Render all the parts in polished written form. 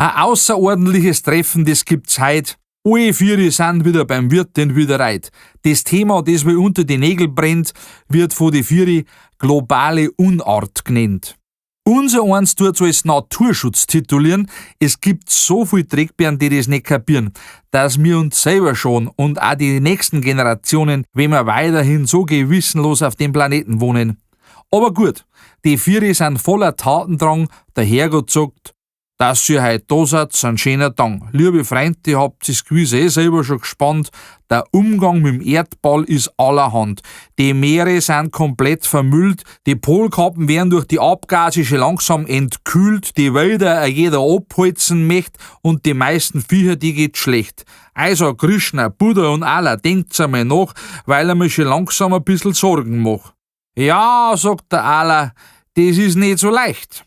Ein außerordentliches Treffen, das gibt's heut. Alle vier sind wieder beim Wirt in Wiederreit. Das Thema, das mir unter die Nägel brennt, wird von die vier globale Unart genannt. Unser eins tut's als Naturschutz titulieren. Es gibt so viel Dreckbären, die das nicht kapieren, dass wir uns selber schon und auch die nächsten Generationen, wenn wir weiterhin so gewissenlos auf dem Planeten wohnen. Aber gut, die vier sind voller Tatendrang, der Herrgott sagt, dass ihr heute da seid, ein schöner Tag. Liebe Freunde, ihr habt das Quiz selber schon gespannt. Der Umgang mit dem Erdball ist allerhand. Die Meere sind komplett vermüllt, die Polkappen werden durch die Abgase schon langsam entkühlt, die Wälder jeder abholzen möchte und die meisten Viecher, die geht schlecht. Also Krishna, Buddha und Allah, denkt's einmal nach, weil er mir schon langsam ein bisschen Sorgen macht. Ja, sagt der Allah, das ist nicht so leicht,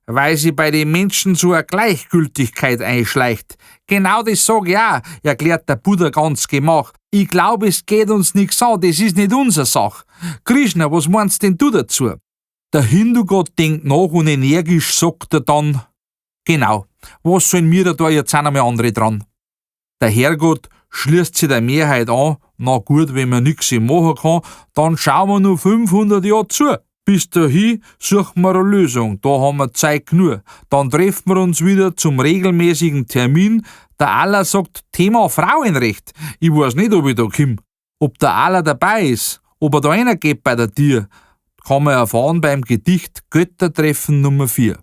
weil sie bei den Menschen so eine Gleichgültigkeit einschleicht. Genau das sag ich auch, erklärt der Buddha ganz gemach. Ich glaube, es geht uns nichts an, das ist nicht unsere Sache. Krishna, was meinst denn du dazu? Der Hindu-Gott denkt nach und energisch sagt er dann, genau, was sollen wir da, jetzt sind einmal andere dran. Der Herrgott schließt sich der Mehrheit an, na gut, wenn man nichts machen kann, dann schauen wir nur 500 Jahre zu. Bis dahin suchen wir eine Lösung, da haben wir Zeit genug. Dann treffen wir uns wieder zum regelmäßigen Termin. Der Allah sagt, Thema Frauenrecht. Ich weiß nicht, ob ich da komme. Ob der Allah dabei ist, ob er da einer geht bei der Tür, kann man erfahren beim Gedicht Göttertreffen Nummer 4.